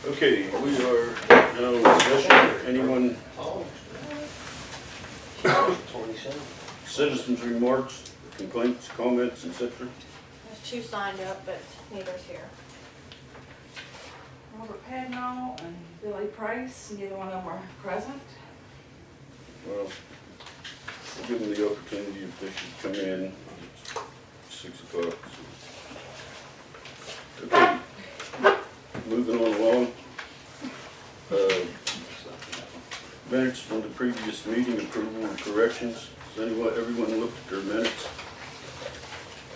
Okay, we are now in session. Anyone, citizens' remarks, complaints, comments, etc.? There's two signed up, but neither's here. Robert Piedmont and Billy Price, neither one of them are present. Well, we'll give them the opportunity if they should come in. It's 6 o'clock. So. Okay, moving on along. Minutes from the previous meeting, approval and corrections. Has everyone looked at their minutes?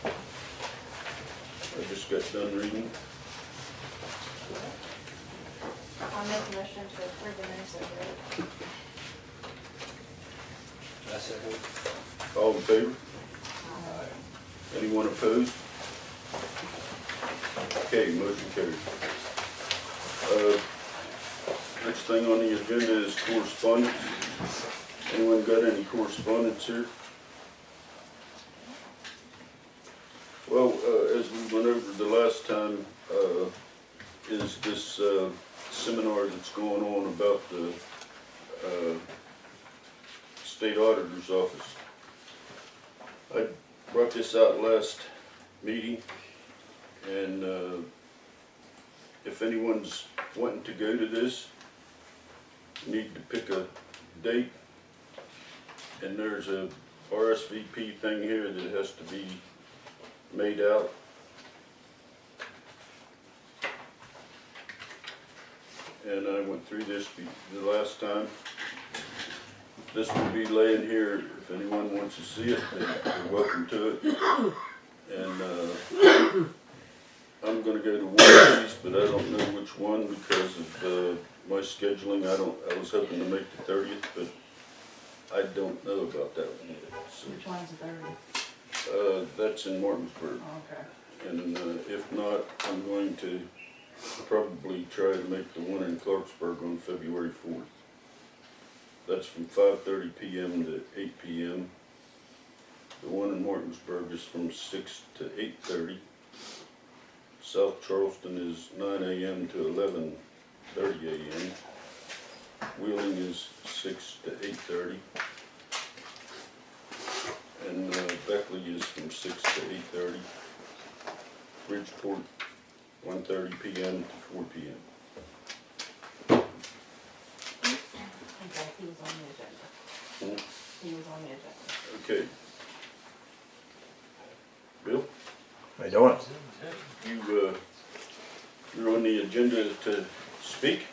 I just got done reading. I'll make a motion to approve the minutes as read. I second. All in favor? Anyone opposed? Okay, motion carried. Next thing on the agenda is correspondence. Anyone got any correspondence here? Well, as we went over the last time, is this seminar that's going on about the state auditor's office. I brought this out last meeting, and if anyone's wanting to go to this, you need to pick a date, and there's a RSVP thing here that has to be made out. And I went through this the last time. This will be laying here if anyone wants to see it, they're welcome to it. And I'm going to go to one of these, but I don't know which one because of my scheduling. I was hoping to make the 30th, but I don't know about that one yet. So, Which one's the 30th? that's in Martinsburg. Oh, okay. And if not, I'm going to probably try to make the one in Clarksburg on February 4th. That's from 5:30 p.m. to 8 p.m. The one in Martinsburg is from 6 to 8:30. South Charleston is 9 a.m. to 11:30 a.m. Wheeling is 6 to 8:30. And Beckley is from 6 to 8:30. Bridgeport, 1:30 p.m. to 4 p.m. Okay, he was on the agenda. He was on the agenda. Okay. Bill, How you doing? you're on the agenda to speak.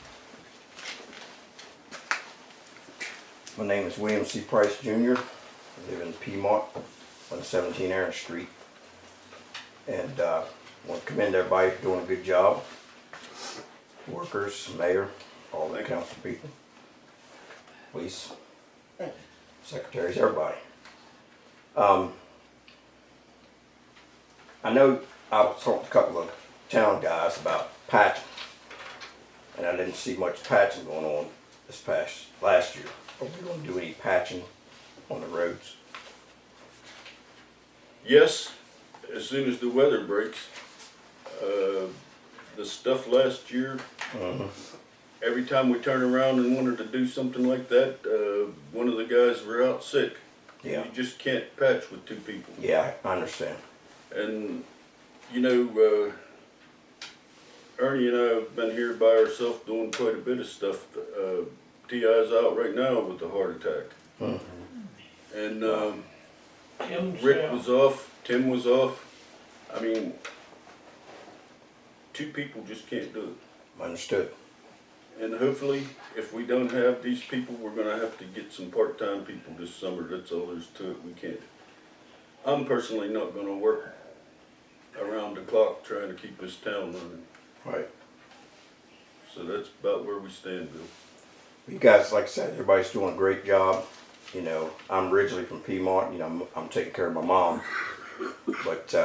My name is William C. Price Jr. I live in Piedmont on 17 Aaron Street. And I want to commend everybody for doing a good job. Workers, mayor, all the council people, police, secretaries, everybody. I know I was talking to a couple of town guys about patching, and I didn't see much patching going on this last year. Are we going to do any patching on the roads? Yes, as soon as the weather breaks. The stuff last year, every time we turn around and wanted to do something like that, one of the guys were out sick. Yeah. You just can't patch with two people. Yeah, I understand. And, you know, Ernie and I have been here by ourselves doing quite a bit of stuff. T.I.'s out right now with a heart attack. And Rick was off, Tim was off. I mean, two people just can't do it. Understood. And hopefully, if we don't have these people, we're going to have to get some part-time people this summer. That's all there's to it. We can't. I'm personally not going to work around the clock trying to keep this town running. Right. So that's about where we stand, Bill. You guys, like I said, everybody's doing a great job. You know, I'm originally from Piedmont. You know, I'm taking care of my mom. But you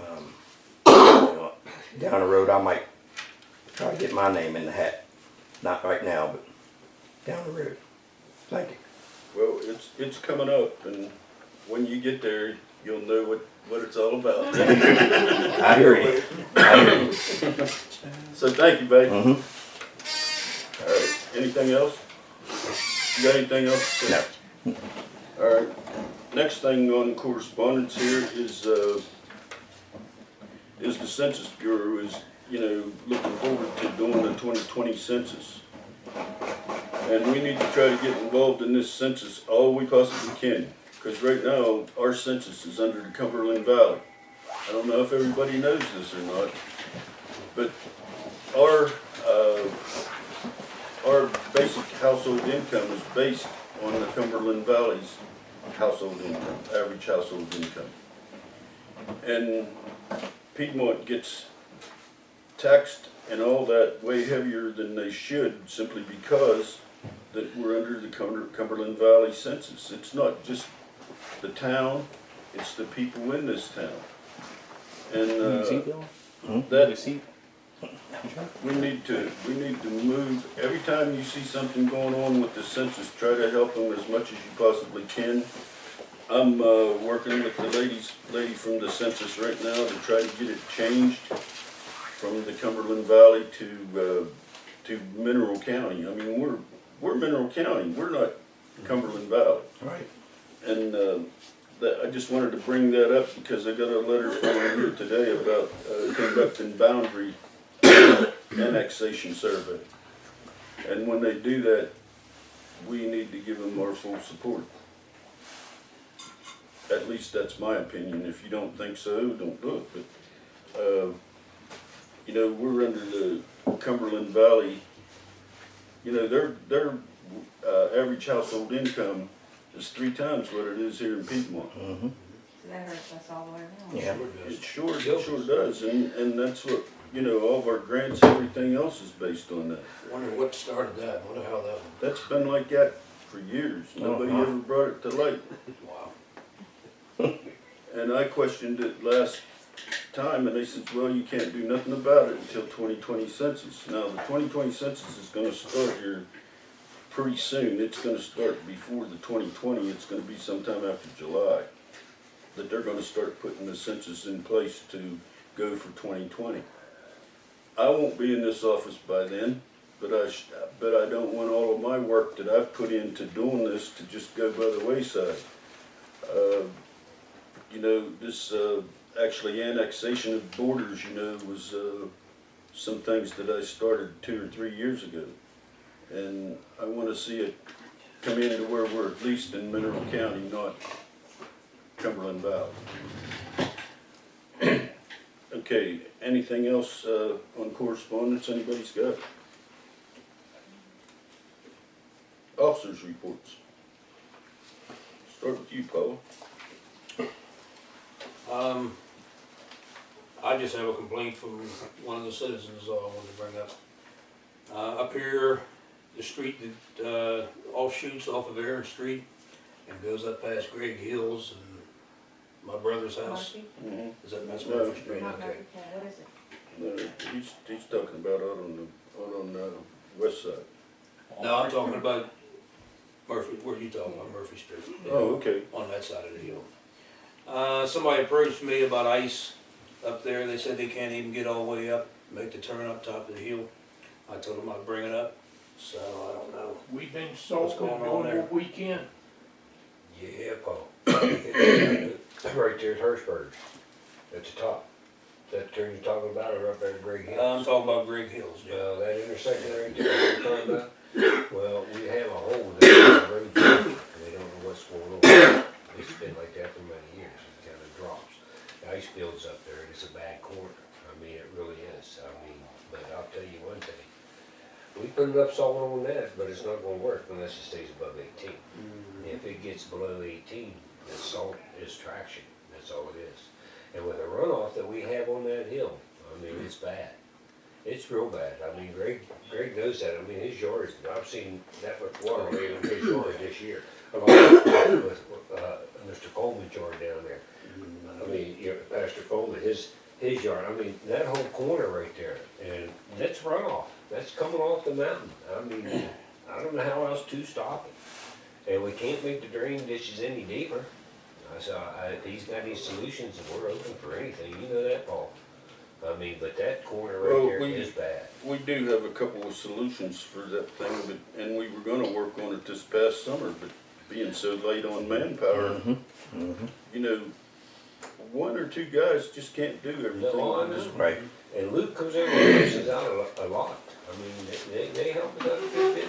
know, down the road, I might try to get my name in the hat. Not right now, but down the road. Thank you. Well, it's coming up, and when you get there, you'll know what it's all about. I hear you. I hear you. So thank you, babe. Mm-hmm. All right, anything else? You got anything else to say? No. All right, next thing on correspondence here is the Census Bureau is, looking forward to doing the 2020 census. And we need to try to get involved in this census all we possibly can, because right now, our census is under the Cumberland Valley. I don't know if everybody knows this or not, but our basic household income is based on the Cumberland Valley's household income, average household income. And Piedmont gets taxed and all that way heavier than they should, simply because that we're under the Cumberland Valley census. It's not just the town, it's the people in this town. And that we need to move. Every time you see something going on with the census, try to help them as much as you possibly can. I'm working with the lady from the census right now to try to get it changed from the Cumberland Valley to Mineral County. I mean, we're Mineral County. We're not Cumberland Valley. Right. And I just wanted to bring that up because I got a letter from here today about conducting boundary annexation survey. And when they do that, we need to give them our full support. At least that's my opinion. If you don't think so, don't do it. But, we're under the Cumberland Valley. Their average household income is 3 times what it is here in Piedmont. Mm-hmm. So that hurts us all the way around. Yeah. It sure does. And that's what, all of our grants, everything else is based on that. Wonder what started that, wonder how that one. That's been like that for years. Nobody ever brought it to light. Wow. And I questioned it last time, and they said, well, you can't do nothing about it until 2020 census. Now, the 2020 census is gonna start here pretty soon. It's gonna start before the 2020. It's gonna be sometime after July that they're gonna start putting the census in place to go for 2020. I won't be in this office by then, but I don't want all of my work that I've put into doing this to just go by the wayside. This actually annexation of borders, was some things that I started 2 or 3 years ago. And I want to see it come into where we're at least in Mineral County, not Cumberland Valley. Okay, anything else on correspondence anybody's got? Officers' reports. Start with you, Paul. I just have a complaint from one of the citizens I wanted to bring up. Up here, the street that offshoots off of Aaron Street and goes up past Greg Hills and my brother's house. Murphy? Mm-hmm. That's No, Murphy Street, Not okay. Murphy, yeah, what is it? No, he's talking about out on the west side. No, I'm talking about Murphy, where are you talking about, Murphy Street? Oh, okay. On that side of the hill. Somebody approached me about ice up there. They said they can't even get all the way up, make the turn up top of the hill. I told them I'd bring it up, so I don't know. We've been What's sold going on doing there? what we can. Yeah, Paul. Right there at Hirschberg's, at the top. That turn you're talking about, or up there at Greg Hills? I'm talking about Greg Hills, yeah. Well, that intersection right there you're talking about, well, we have a hole there in the road, and they don't know what's going on. It's been like that for many years, it kind of drops. The ice builds up there, and it's a bad corner. I mean, it really is. But I'll tell you one thing. We put it up solid on that, but it's not gonna work unless it stays above 18. If it gets below 18, the salt is traction, that's all it is. And with the runoff that we have on that hill, I mean, it's bad. It's real bad. I mean, Greg knows that. I mean, his yard, I've seen that much water laying in his yard this year. Along with Mr. Coleman's yard down there. I mean, Pastor Coleman, his yard, I mean, that whole corner right there, and that's runoff. That's coming off the mountain. I mean, I don't know how else to stop it. And we can't make the drain ditches any deeper. I said, if he's got any solutions, we're open for anything, you know that, Paul. I mean, but that corner right Well, there is bad. We do have a couple of solutions for that thing, but, and we were gonna work on it this past summer, but being so late on manpower, you know, one or two guys just can't do everything. No, I They just- know. Right. And Luke comes over and helps us out a lot. I mean, they help us out a good bit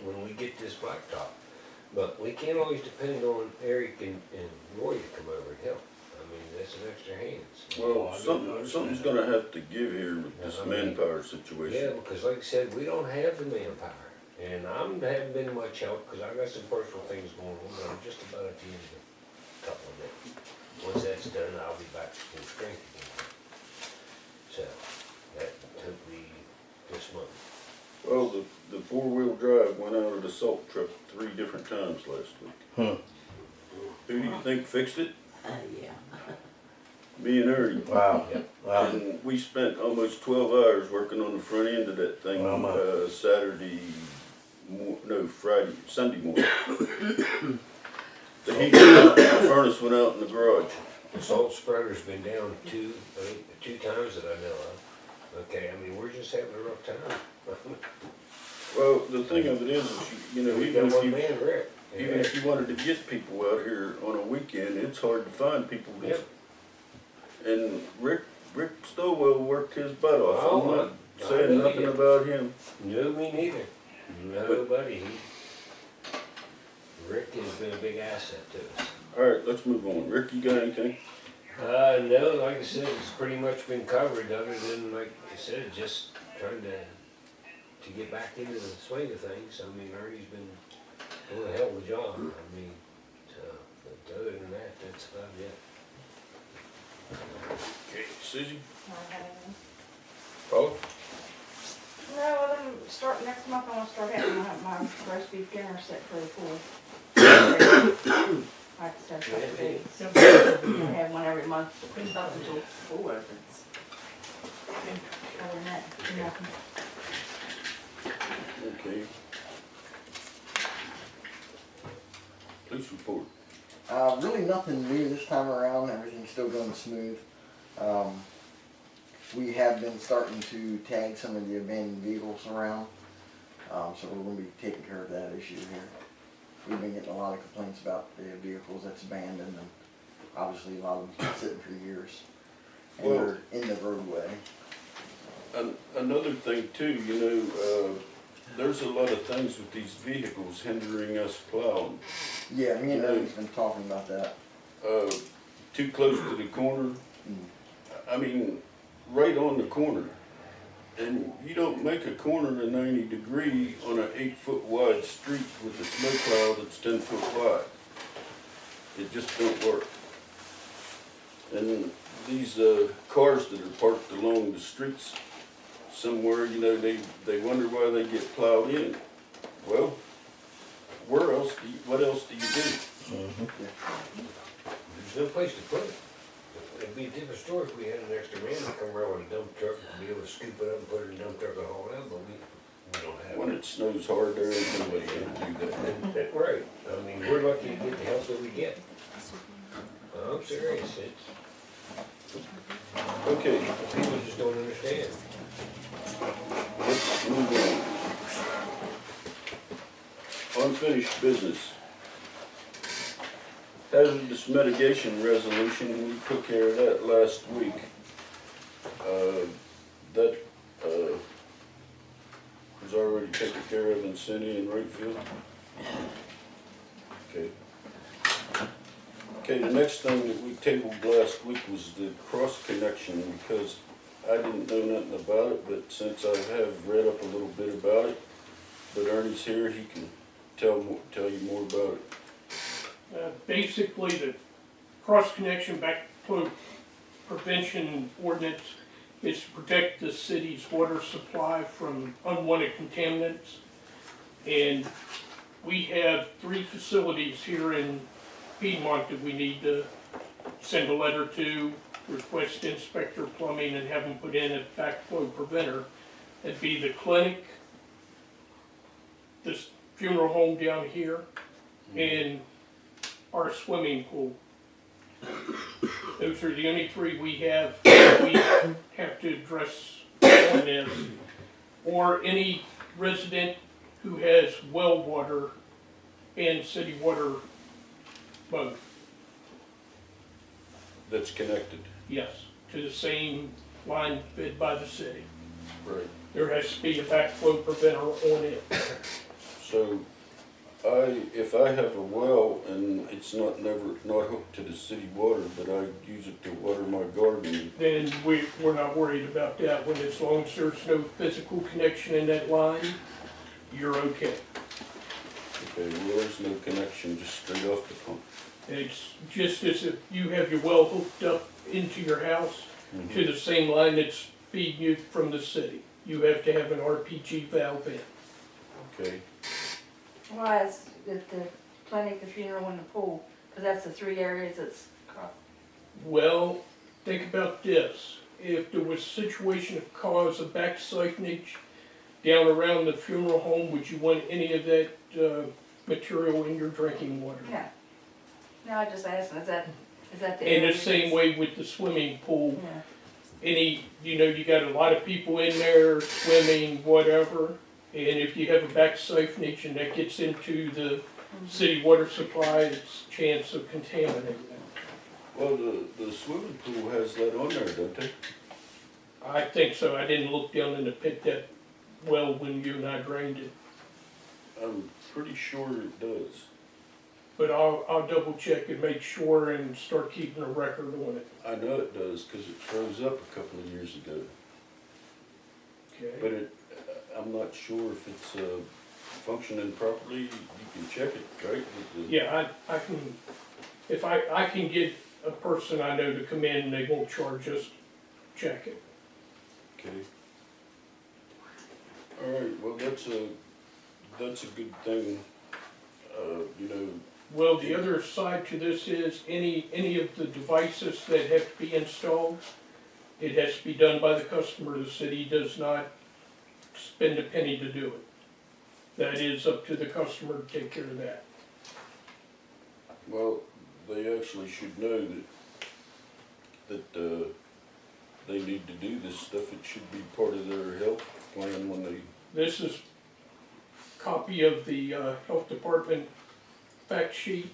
when we get this blacktop. But we can't always depend on Eric and Roy to come over and help. I mean, that's an extra hands. Well, something's gonna have to give here with this I mean, manpower Yeah, situation. because like I said, we don't have the manpower. And haven't been much help because I got some personal things going on, but I'm just about at the end of a couple of them. Once that's done, I'll be back to full strength again. So, that hopefully this month. Well, the four-wheel drive went out of the salt truck 3 different times last week. Hmm. Who do you think fixed it? Yeah. Me and Ernie. Wow. Yep. Wow. And we spent almost 12 hours working on the front end of that thing, Wow, my. Sunday morning. The heat went out, the furnace went out in the garage. The salt spreader's been down two times that I know of. Okay, I mean, we're just having a rough time. Well, the thing of it is you know, We even got if one you, man, Rick. even if you wanted to get people out here on a weekend, it's hard to find people. Yep. And Rick Stowell worked his butt off. Oh, I'm not I saying know nothing he did. about him. No, me neither. Nobody. Rick has been a big asset to us. All right, let's move on. Rick, you got anything? No, like I said, it's pretty much been covered, other than, like I said, just trying to get back into the swing of things. I mean, Ernie's been doing a hell of a job. I mean, so, but other than that, that's about it. Okay, Susie? I have anything. Paul? No, well, then start next month, I wanna start having my roast beef dinner set for the pool. Like I said, for the days. I have one every month up until school opens. Other than that, nothing. Okay. Police report. Really nothing new this time around. Everything's still going smooth. We have been starting to tag some of the abandoned vehicles around, so we're going to be taking care of that issue here. We've been getting a lot of complaints about the vehicles that's abandoned, and obviously a lot of them's been sitting for years, and Well- they're in the roadway. Another thing too, you know, there's a lot of things with these vehicles hindering us plowing. Yeah, me and Yeah. Ernie's been talking about that. Too close to the corner. I mean, right on the corner. And you don't make a corner a 90-degree on an 8-foot wide street with a snowplow that's 10 foot wide. It just don't work. And these cars that are parked along the streets somewhere, you know, they wonder why they get plowed in. Well, what else do you do? There's no place to put it. It'd be a different story if we had an extra man to come around with a dump truck and be able to scoop it up and put it in a dump truck and haul it out, but we don't have When it. it snows hard, there ain't nobody gonna do that. Right, I mean, we're lucky to get the help that we get. I'm serious, it's, Okay, people just don't understand. let's move on. Unfinished business. Hazardous mitigation resolution, we took care of that last week. That was already taken care of in Cindy and Wakefield. Okay. Okay, the next thing that we tabled last week was the cross connection, because I didn't know nothing about it, but since I have read up a little bit about it, but Ernie's here, he can tell you more about it. Basically, the cross-connection backflow prevention ordinance is to protect the city's water supply from unwanted contaminants. And we have 3 facilities here in Piedmont that we need to send a letter to, request Inspector Plumbing, and have them put in a backflow preventer. That'd be the clinic, this funeral home down here, and our swimming pool. Those are the only three we have to address on this. Or any resident who has well water and city water both, That's connected. yes, to the same line fed by the city. Right. There has to be a backflow preventer on it. So, if I have a well and it's not hooked to the city water, but I use it to water my garden, Then we're not worried about that. When as long as there's no physical connection in that line, you're okay. okay, well, there's no connection, just straight off the pump. It's just as if you have your well hooked up into your house to the same line that's feeding you from the city. You have to have an RPG valve in. Okay, Why is it the clinic, the funeral, and the pool? Because that's the three areas that's, Well, think about this. If there was a situation that caused a back siphonage down around the funeral home, would you want any of that material in your drinking water? yeah. No, I just asking, is that the And area? the same way with the swimming pool. Yeah. You got a lot of people in there swimming, whatever. And if you have a back siphonage and that gets into the city water supply, it's chance of contaminating it. well, the swimming pool has that on there, don't they? I think so. I didn't look down in the pit that well when you and I drained it. I'm pretty sure it does. But I'll double check and make sure and start keeping a record on it. I know it does, cause it froze up a couple of years ago, but Okay? I'm not sure if it's, functioning properly. You can check it, right? with the- Yeah, I can, if I can get a person I know to come in and they won't charge us, check it. Okay. All right, well, that's a good thing, you know, Well, the other side to this is any of the devices that have to be installed, it has to be done by the customer. The city does not spend a penny to do it. That is up to the customer to take care of that. well, they actually should know that they need to do this stuff. It should be part of their health plan when they, This is a copy of the health department fact sheet,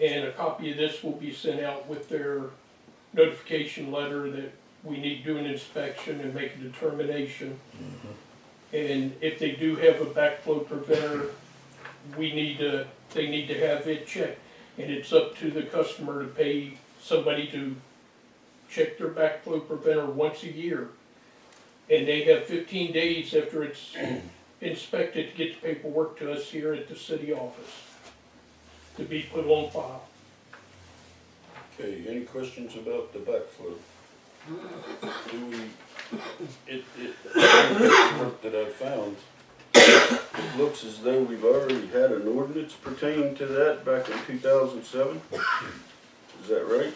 and a copy of this will be sent out with their notification letter that we need to do an inspection and make a determination. And if they do have a backflow preventer, they need to have it checked. And it's up to the customer to pay somebody to check their backflow preventer once a year. And they have 15 days after it's inspected to get the paperwork to us here at the city office to be put on file. okay, any questions about the backflow? Do we, the work that I found, it looks as though we've already had an ordinance pertaining to that back in 2007. Is that right?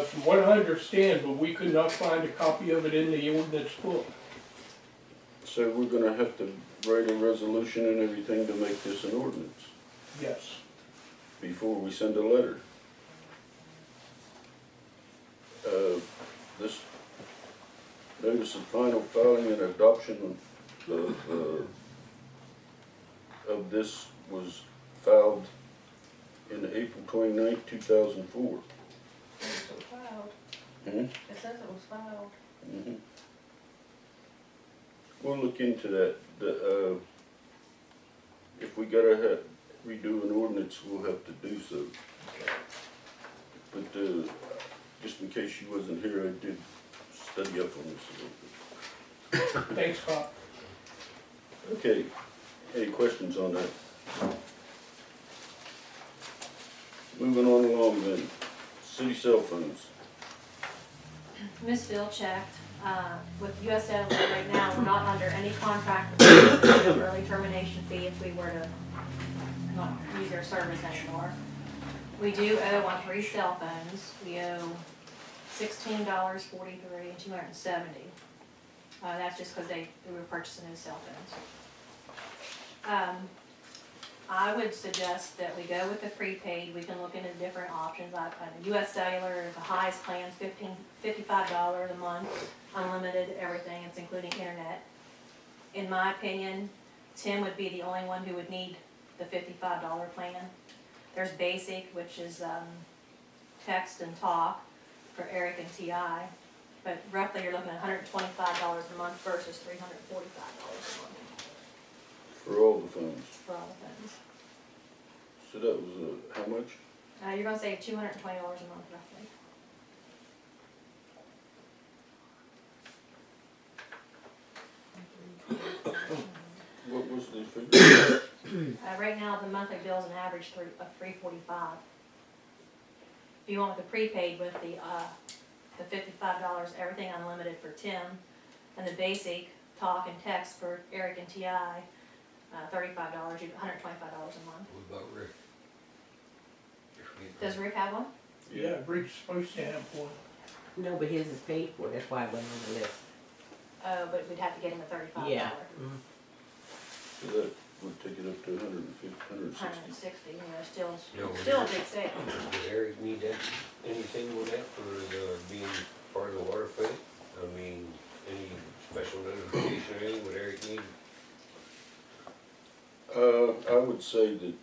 From what I understand, but we could not find a copy of it in the ordinance book. So we're gonna have to write a resolution and everything to make this an ordinance Yes. before we send a letter. This notice of final filing and adoption of this was filed in April 29th, 2004. It was filed. Hmm? It says it was filed. Mhm. We'll look into that. If we gotta redo an ordinance, we'll have to do so. But, just in case you wasn't here, I did study up on this a little bit. Thanks, Pop. Okay, any questions on that? Moving on along then, city cell phones. Miss Phil checked, with US Dental right now, we're not under any contract with them, early termination fee if we were to not use their service anymore. We do owe on 3 cell phones, we owe $16.43 and $270. That's just because we were purchasing those cell phones. I would suggest that we go with the prepaid, we can look into different options. US Cellular, the highest plan's $55 a month, unlimited, everything, it's including internet. In my opinion, Tim would be the only one who would need the $55 plan. There's basic, which is, text and talk for Eric and TI, but roughly you're looking at $125 a month versus $345 a month For all the phones. for all the things. So that was, how much? You're gonna save $220 a month roughly. What was the figure? Right now, the monthly bill's an average of $345. If you want the prepaid with the $55, everything unlimited for Tim, and the basic talk and text for Eric and TI, $35, $125 a month. What about Rick? Does Rick have one? Yeah, Rick's supposed to have one. No, but his is paid for, that's why it wasn't on the list. Oh, but we'd have to get him a $35. Yeah. So that would take it up to 150, 160. 160, still, No, still a big sale. Does Eric need that, anything with that for being part of the water fleet? I mean, any special notification or anything would Eric need? I would say that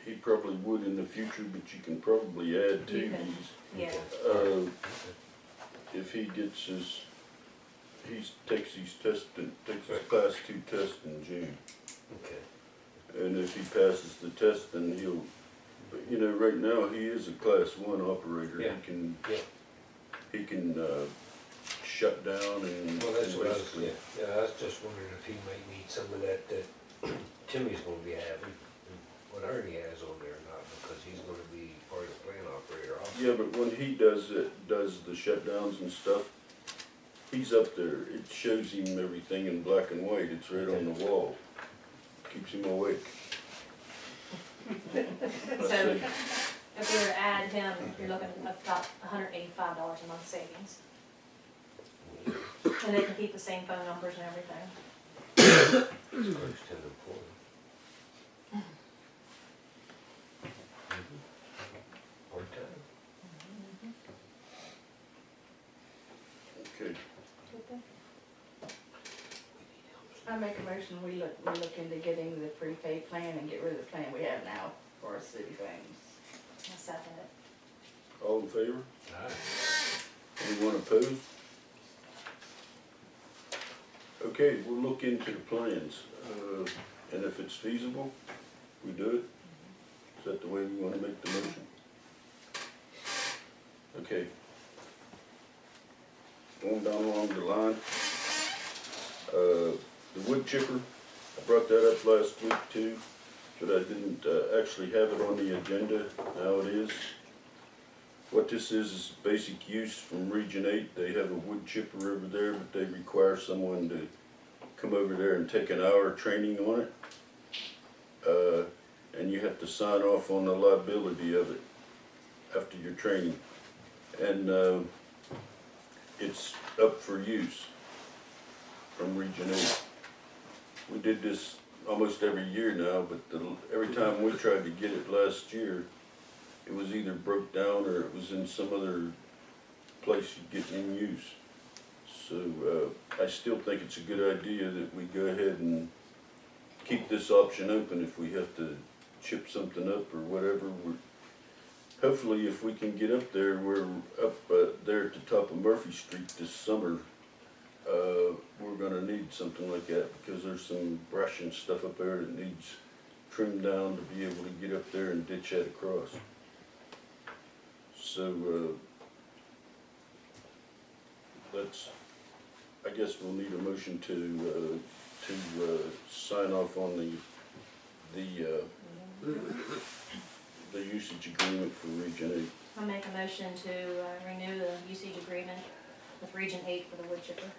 he probably would in the future, but you can probably add to You can. these. Yeah. If he gets his, takes his test, takes his class 2 test in June. Okay. And if he passes the test, then he'll, but right now, he is a class 1 operator. Yeah. He can shut down and. Well, that's and what I was, basically- yeah, I was just wondering if he might need some of that Timmy's gonna be having, and what Ernie has on there or not, because he's gonna be part of the plant operator also. Yeah, but when he does the shutdowns and stuff, he's up there. It shows him everything in black and white. It's right on the wall. Keeps him awake. So if we were to add him, you're looking at about $185 a month savings. And they can keep the same phone numbers and everything. His first 10 employees. Part-time. Okay. I make a motion, we look into getting the prepaid plan and get rid of the plan we have now for our city things. I'll second it. All in favor? Aye. Anyone opposed? Okay, we'll look into the plans, and if it's feasible, we do it. Is that the way we wanna make the motion? Okay. Going down along the line, the wood chipper, I brought that up last week too, but I didn't, actually have it on the agenda. Now it is. What this is basic use from Region 8. They have a wood chipper over there, but they require someone to come over there and take an hour training on it. And you have to sign off on the liability of it after your training. And it's up for use from Region 8. We did this almost every year now, but every time we tried to get it last year, it was either broke down or it was in some other place you get in use. So I still think it's a good idea that we go ahead and keep this option open if we have to chip something up or whatever. Hopefully if we can get up there, we're up there at the top of Murphy Street this summer, we're gonna need something like that because there's some brush and stuff up there that needs trimmed down to be able to get up there and ditch that across. So, I guess we'll need a motion to sign off on the usage agreement for Region 8. I'll make a motion to renew the usage agreement with Region 8 for the wood chipper.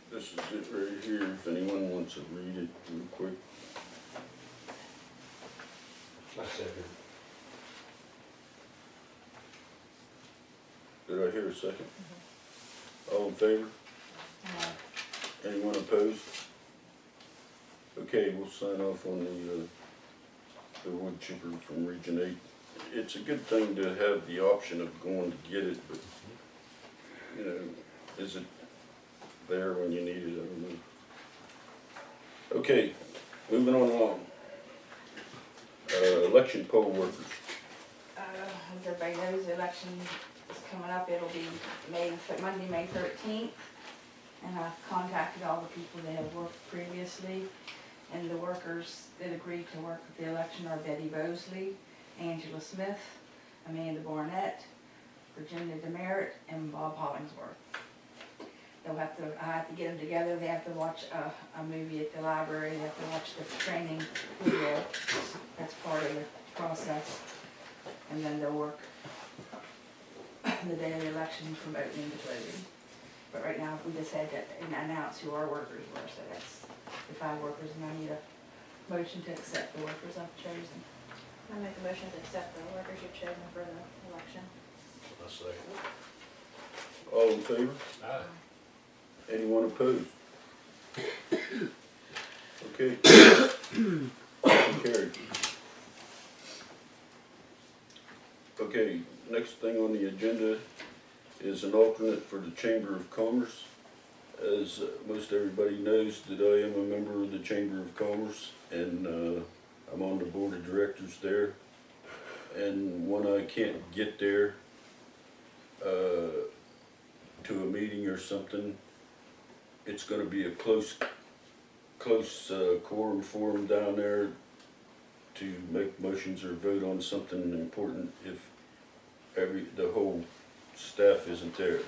This is it right here, if anyone wants to read it real quick. I second. Did I hear a second? All in favor? Anyone opposed? Okay, we'll sign off on the wood chipper from Region 8. It's a good thing to have the option of going to get it, but, you know, is it there when you need it? I don't know. Okay, moving on along. Election poll workers. As everybody knows, the election is coming up. It'll be Monday, May 13th. And I've contacted all the people that have worked previously. And the workers that agreed to work with the election are Betty Bosley, Angela Smith, Amanda Barnett, Virginia Demerit, and Bob Hollingsworth. I have to get them together. They have to watch a movie at the library. They have to watch the training video. That's part of the process. And then they'll work the day of the election from opening to closing. But right now, we just had to announce who our workers were, so that's the 5 workers, and I need a motion to accept the workers I've chosen. I make a motion to accept the workers you've chosen for the election. I'll say. All in favor? Aye. Anyone opposed? Okay. Motion carried. Okay, next thing on the agenda is an alternate for the Chamber of Commerce. As most everybody knows, that I am a member of the Chamber of Commerce, and I'm on the board of directors there. And when I can't get there to a meeting or something, it's going to be a close quorum forum down there to make motions or vote on something important if the whole staff isn't there.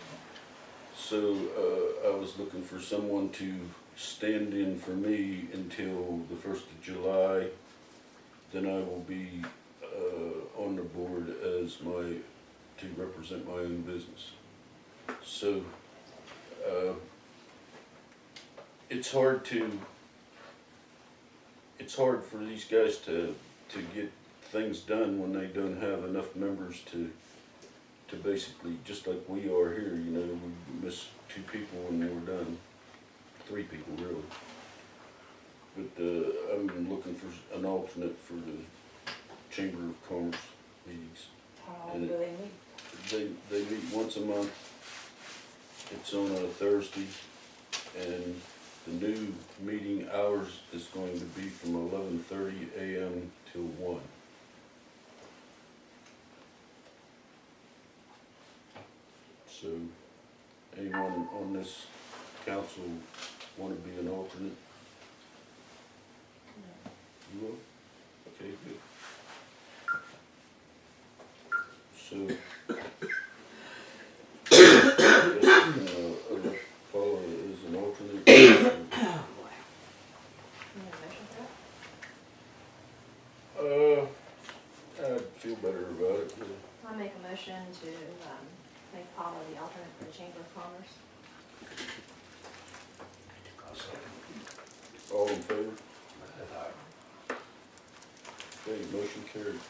So I was looking for someone to stand in for me until the 1st of July. Then I will be on the board to represent my own business. So it's hard for these guys to get things done when they don't have enough members to basically, just like we are here, you know, we miss 2 people and we're done. 3 people really. But I'm looking for an alternate for the Chamber of Commerce meetings. How long do they meet? They meet once a month. It's on a Thursday, and the new meeting hours is going to be from 11:30 a.m. till 1. So, anyone on this council want to be an alternate? You will? Okay, good. So, Paula is an alternate. You need a motion for that? I'd feel better about it. I make a motion to make Paula the alternate for the Chamber of Commerce. I'll say. All in favor? Okay, motion carried.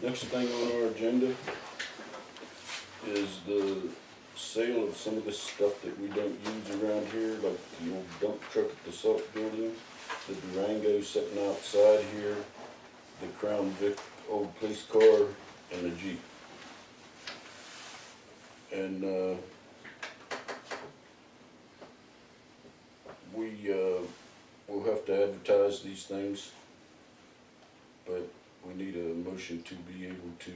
Next thing on our agenda is the sale of some of this stuff that we don't use around here, like the old dump truck at the salt building, the Durango sitting outside here, the Crown Vic old police car, and the Jeep. And we'll have to advertise these things, but we need a motion to be able to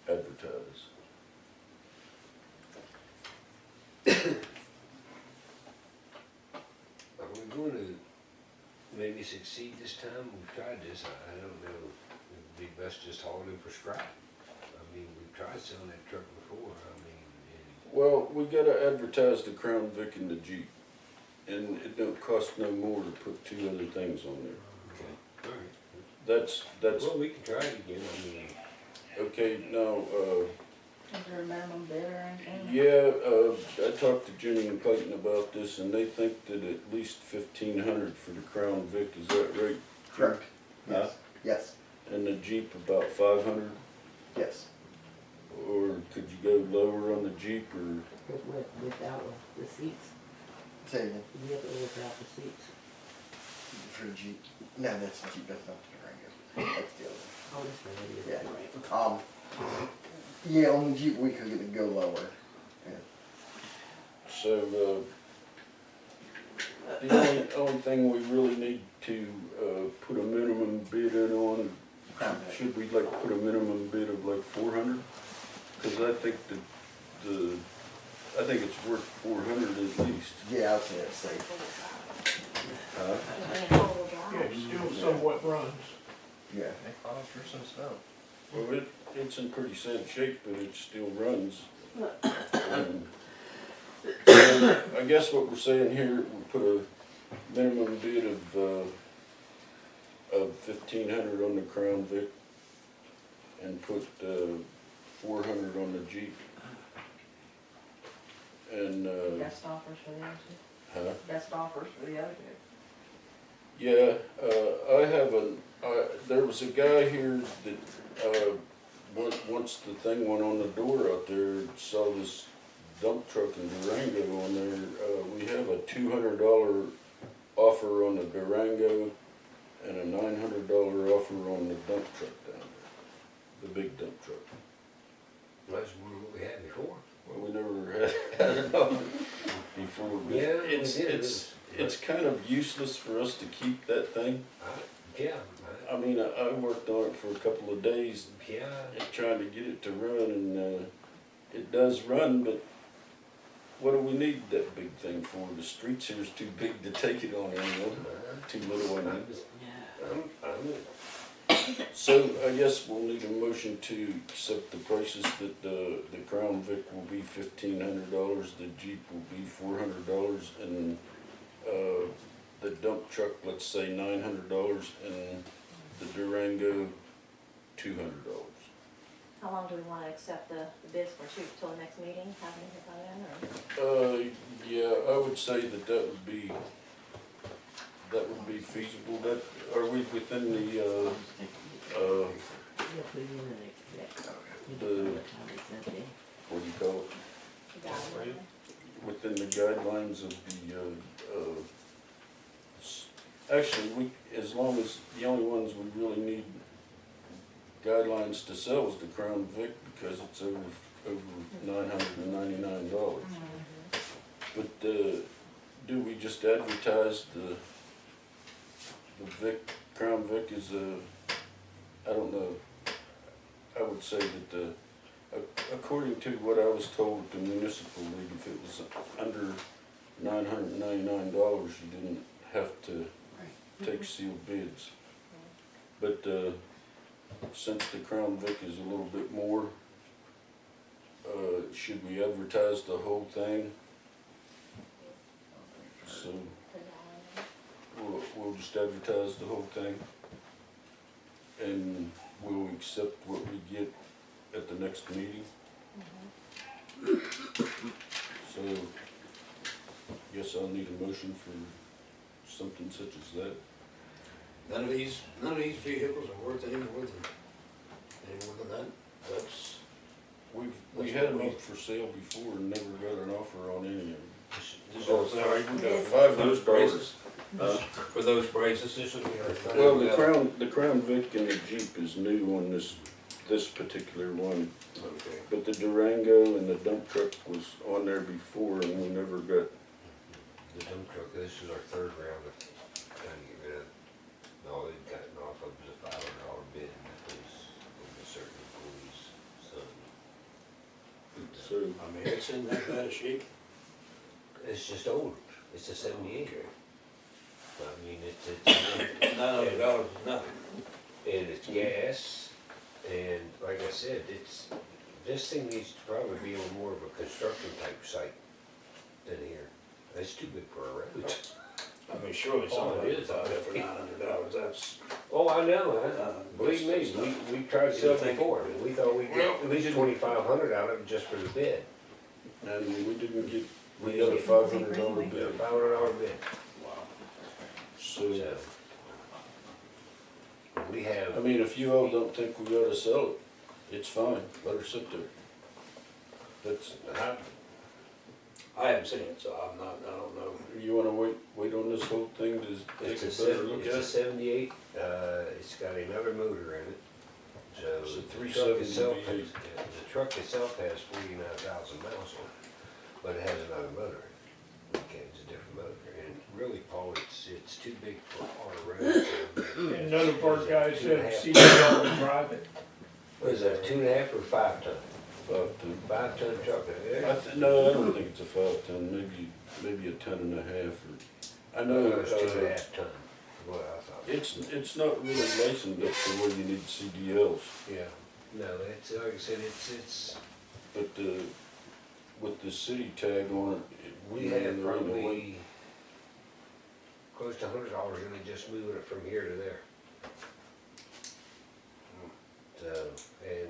advertise. Are we going to maybe succeed this time? We've tried this, I don't know, it'd be best just hauling for scrap. I mean, we've tried selling that truck before, I mean, Well, we gotta advertise the Crown Vic and the Jeep, and it don't cost no more to put 2 other things on there. okay, all right. That's, Well, we can try it again, I mean, okay, now, Is there a minimum bid or anything? yeah, I talked to Jenny and Clayton about this, and they think that at least 1,500 for the Crown Vic, is that right? Correct. Huh? Yes. And the Jeep about 500, Yes. or could you go lower on the Jeep, or? Without the seats, Say again. with or without the seats. For Jeep. No, that's Jeep, that's not the Durango. That's the other Oh, this one, it is. Yeah. Yeah, on the Jeep, we could go lower. Yeah. So, the only thing we really need to, put a minimum bid in on, should we like put a minimum bid of like 400? Cause I think I think it's worth 400 at least. Yeah, I'd say that's safe. Yeah, it still somewhat runs. Yeah. They call for some snow. Well, it's in pretty sad shape, but it still runs. So I guess what we're saying here, we put a minimum bid of 1,500 on the Crown Vic and put 400 on the Jeep. And Best offers for the other two. huh? Best offers for the other two. Yeah, there was a guy here that, once the thing went on the door out there, saw this dump truck and Durango on there. We have a $200 offer on the Durango and a $900 offer on the dump truck down there, the big dump truck. That's what we had before. Well, we never had an offer before. But Yeah, we it's, did. it's kind of useless for us to keep that thing. Yeah, I mean, I worked on it for a couple of days yeah. trying to get it to run, and it does run, but what do we need that big thing for? The streets here is too big to take it on anymore, too little on it. So I guess we'll need a motion to accept the prices that the Crown Vic will be $1,500, the Jeep will be $400, and the dump truck, let's say $900, and the Durango $200. How long do we wanna accept the bids for, shoot, till the next meeting, have anything by then, or? Yeah, I would say that would be feasible. That, are we within the, Yeah, put it in the next step. You The- don't know what time it's at then. what do you call it? You got it? Within the guidelines of actually, as long as the only ones we really need guidelines to sell is the Crown Vic, because it's over $999. But do we just advertise the Vic, Crown Vic is I don't know. I would say that according to what I was told at the municipal league, if it was under $999, you didn't have to take sealed bids. But since the Crown Vic is a little bit more, should we advertise the whole thing? So we'll just advertise the whole thing, and we'll accept what we get at the next meeting. So, guess I'll need a motion for something such as that. None of these vehicles are worth any more than that. That's, We had them up for sale before and never got an offer on any of them. this Oh, is sorry, we got for those $500. prices. For those prices, This will be our third. Well, the Crown Vic and the Jeep is new on this particular one, Okay. but the Durango and the dump truck was on there before and we never got. The dump truck, this is our third round of trying to get rid of, no, they'd gotten off of the $500 bid, and that was from a certain employee's son. So, I mean, it's in that bad a shape. It's just old, it's a 78. Okay. I mean, it's $900 is nothing. and it's gas, and like I said, this thing needs to probably be on more of a construction type site than here. That's too big for a road. I mean, surely somebody is out there for $900, that's. Oh, I know, believe me, we tried to sell it before, and we thought we'd get at least 2,500 out of it just for the bid. and we didn't get, we got a $500 A bid. $500 bid. So, So, we have, I mean, if you all don't think we ought to sell it, it's fine, let her sit there. That's, I haven't seen it, so I don't know. You wanna wait on this whole thing to take It's a a better look it's at a it? 78, it's got another motor in it. So It's a the truck 370 itself V8. has, yeah, the truck itself has 49,000 miles on it, but it has another motor. Okay, it's a different motor, and really, Paul, it's too big for our road. And none of our guys have 2.5. CDL to drive it. What is that, 2.5 or 5 ton? 5 ton. 5 ton truck, No, I don't think it's a 5 ton, maybe a ton and a half, or, I know, it's 2.5 ton, what I thought. it's not really licensed up to where you need CDLs, Yeah, no, it's, like I said, it's, but, with the city tag on it, we you know, had there ain't no way- probably close to $100 in it just moving it from here to there. So, and,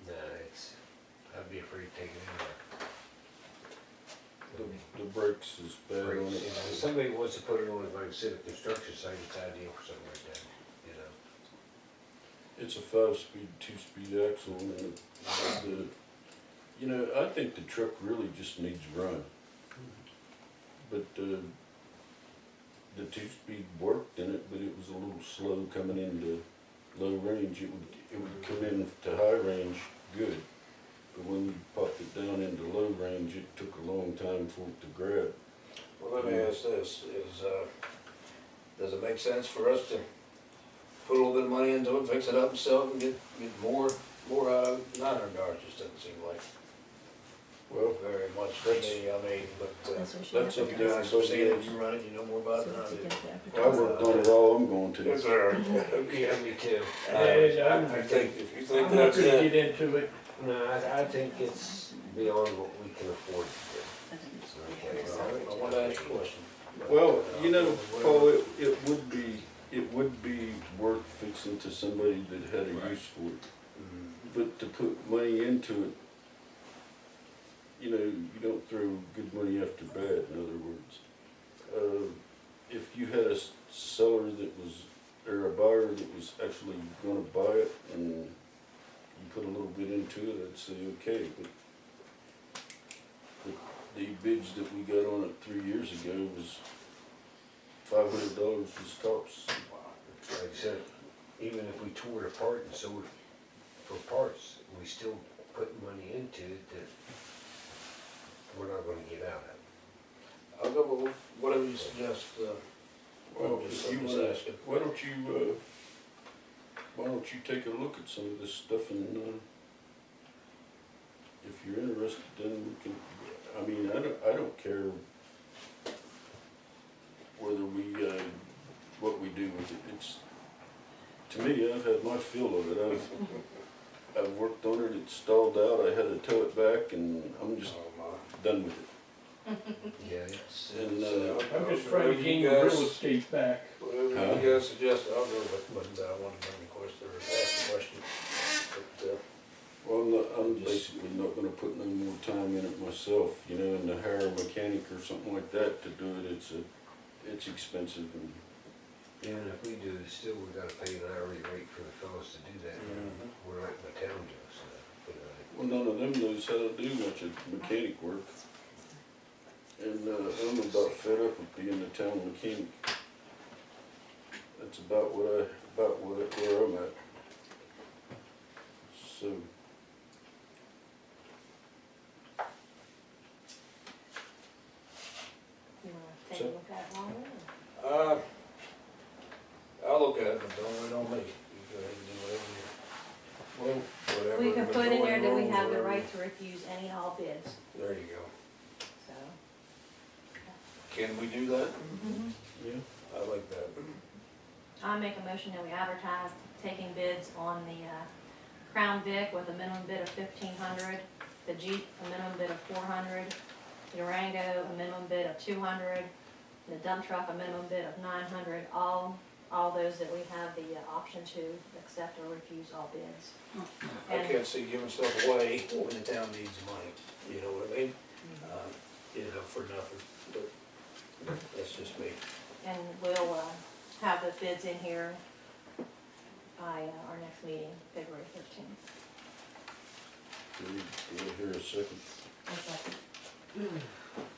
no, I'd be afraid to take it anywhere. The brakes is bad on If it. somebody wants to put it on, like I said, a construction site, it's ideal for something like that, you know? It's a 5-speed, 2-speed axle, and you know, I think the truck really just needs run. But, the 2-speed worked in it, but it was a little slow coming into low range. It would come in to high range good, but when we popped it down into low range, it took a long time for it to grab. Well, let me ask this, does it make sense for us to put a little bit of money into it, fix it up and sell it and get more out of it? $900 just doesn't seem like Well, very much to me, I mean, but, That's what she that's has up to there. do. guys have seen it, you run it, you know more about it than I So do. to get the I worked on it all, I'm going to. Yes, sir. Yeah, me too. And I think, if you think I'm not that's gonna it, get into it. No, I think it's beyond what we can afford to do. Okay, I want to ask a question. Well, you know, Paul, it would be worth fixing to somebody that had a use for it. But to put money into it, you know, you don't throw good money after bad, in other words. If you had a seller that was, or a buyer that was actually gonna buy it and you put a little bit into it, I'd say okay, but the bids that we got on it 3 years ago was $500 was tops. like I said, even if we tore it apart and sold it for parts, we still put money into it that we're not gonna get out of. I'll go with whatever you suggest, Well, just if you just wanna, asking. why don't you take a look at some of this stuff and, if you're interested, then we can, I mean, I don't care whether we, what we do with it. It's, to me, I've had my fill of it. I've worked on it, it's stalled out, I had to tow it back, and I'm just done with it. Yeah, it's, And, I'm just trying to gain the real estate back. Whatever you guys suggest, I'll go with it, but I want to bring a question, or ask a question. But, well, I'm basically not gonna put no more time in it myself, you know, and to hire a mechanic or something like that to do it, it's expensive, and and if we do, still we gotta pay an hourly rate for the fellows to do that. We're letting the town do it, so, you know. well, none of them knows how to do much of mechanic work. And, I'm about fed up with being the town mechanic. That's about where I'm at. So, You wanna take a look at it longer? I'll look at it, but don't wait on me. You go ahead and do whatever you, whatever. We can put in there that we majority have the rules, right to refuse any and all bids, There you go. so. Can we do that? yeah, I like that. I make a motion that we advertise taking bids on the Crown Vic with a minimum bid of $1,500, the Jeep a minimum bid of $400, the Durango a minimum bid of $200, the dump truck a minimum bid of $900. All those that we have the option to accept or refuse all bids. I can't see giving stuff away when the town needs the money, you know what I mean? You know, for nothing, but that's just me. And we'll have the bids in here by our next meeting, February 13th. do we hear a second?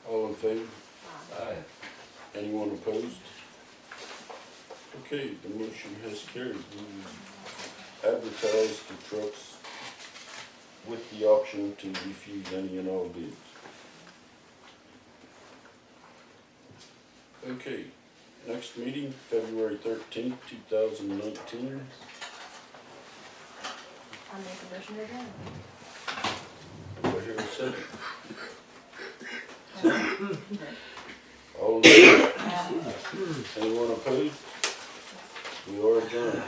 All in favor? Aye. Anyone opposed? Okay, the motion has carried. We advertise the trucks with the option to refuse any and all bids. Okay, next meeting, February 13th, 2019. I'll make a motion again. Do I hear a second? All in favor? Anyone opposed? We are adjourned.